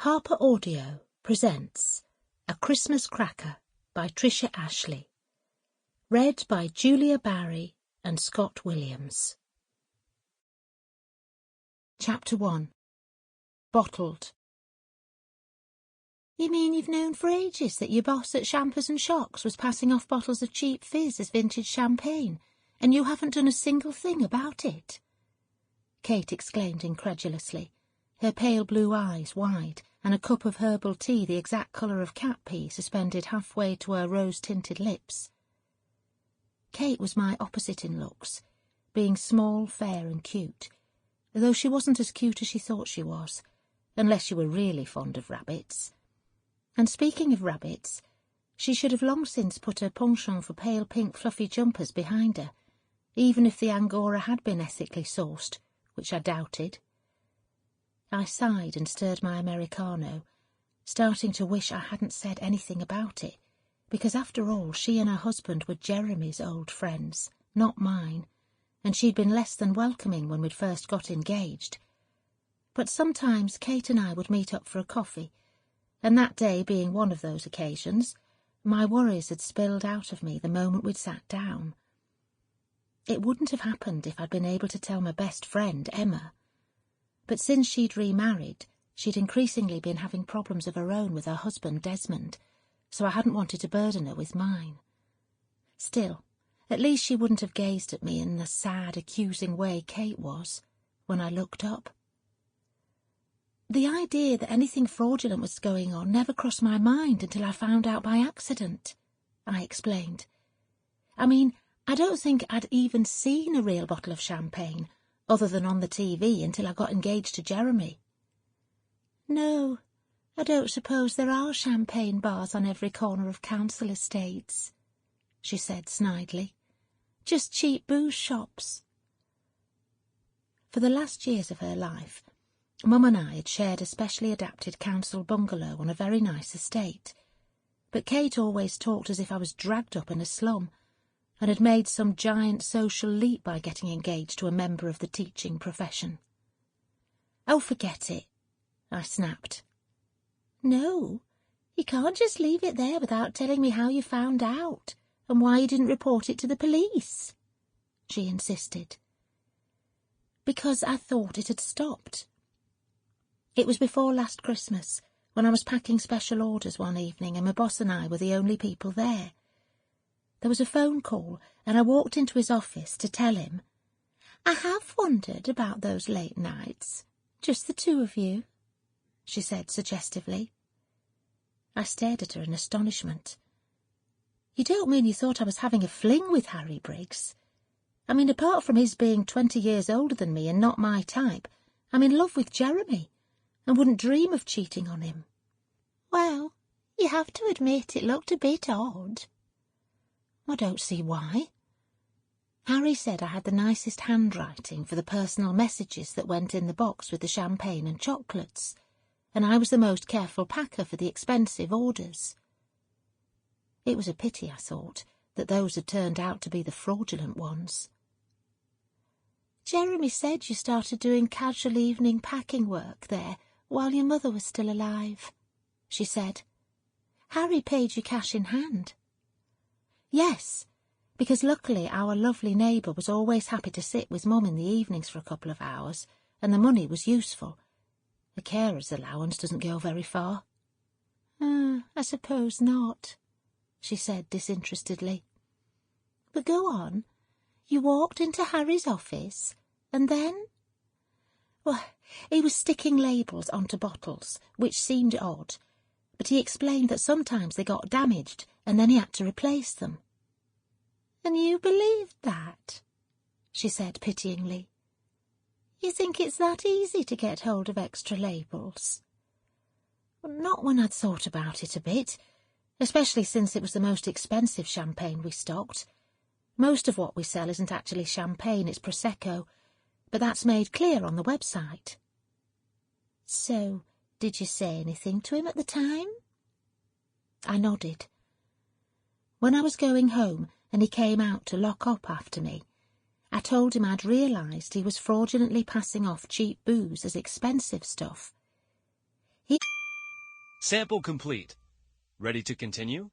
Harper Audio presents A Christmas Cracker by Trisha Ashley. Read by Julia Barrie and Scott Williams. Chapter 1. Bottled. You mean you've known for ages that your boss at Shampers and Shocks was passing off bottles of cheap fizz as vintage champagne, and you haven't done a single thing about it? Kate exclaimed incredulously, her pale blue eyes wide, and a cup of herbal tea the exact colour of cat pee suspended halfway to her rose-tinted lips. Kate was my opposite in looks, being small, fair and cute, though she wasn't as cute as she thought she was, unless you were really fond of rabbits. And speaking of rabbits, she should have long since put her penchant for pale pink fluffy jumpers behind her, even if the Angora had been ethically sourced, which I doubted. I sighed and stirred my Americano, starting to wish I hadn't said anything about it, because after all she and her husband were Jeremy's old friends, not mine, and she'd been less than welcoming when we'd first got engaged. But sometimes Kate and I would meet up for a coffee, and that day being one of those occasions, my worries had spilled out of me the moment we'd sat down. It wouldn't have happened if I'd been able to tell my best friend, Emma. But since she'd remarried, she'd increasingly been having problems of her own with her husband, Desmond, so I hadn't wanted to burden her with mine. Still, at least she wouldn't have gazed at me in the sad, accusing way Kate was, when I looked up. The idea that anything fraudulent was going on never crossed my mind until I found out by accident, I explained. I mean, I don't think I'd even seen a real bottle of champagne, other than on the TV, until I got engaged to Jeremy. No, I don't suppose there are champagne bars on every corner of council estates, she said snidely. Just cheap booze shops. For the last years of her life, Mum and I had shared a specially adapted council bungalow on a very nice estate, but Kate always talked as if I was dragged up in a slum, and had made some giant social leap by getting engaged to a member of the teaching profession. Oh, forget it, I snapped. No, you can't just leave it there without telling me how you found out, and why you didn't report it to the police, she insisted. Because I thought it had stopped. It was before last Christmas, when I was packing special orders one evening and my boss and I were the only people there. There was a phone call, and I walked into his office to tell him, I have wondered about those late nights. Just the two of you, she said suggestively. I stared at her in astonishment. You don't mean you thought I was having a fling with Harry Briggs? I mean, apart from his being 20 years older than me and not my type, I'm in love with Jeremy, and wouldn't dream of cheating on him. Well, you have to admit it looked a bit odd. I don't see why. Harry said I had the nicest handwriting for the personal messages that went in the box with the champagne and chocolates, and I was the most careful packer for the expensive orders. It was a pity, I thought, that those had turned out to be the fraudulent ones. Jeremy said you started doing casual evening packing work there while your mother was still alive, she said. Harry paid you cash in hand. Yes, because luckily our lovely neighbour was always happy to sit with Mum in the evenings for a couple of hours, and the money was useful. The carer's allowance doesn't go very far. I suppose not, she said disinterestedly. But go on. You walked into Harry's office, and then? Well, he was sticking labels onto bottles, which seemed odd, but he explained that sometimes they got damaged, and then he had to replace them. And you believed that? She said pityingly. You think it's that easy to get hold of extra labels? Not when I'd thought about it a bit, especially since it was the most expensive champagne we stocked. Most of what we sell isn't actually champagne, it's Prosecco, but that's made clear on the website. So, did you say anything to him at the time? I nodded. When I was going home and he came out to lock up after me, I told him I'd realised he was fraudulently passing off cheap booze as expensive stuff. He Sample complete. Ready to continue?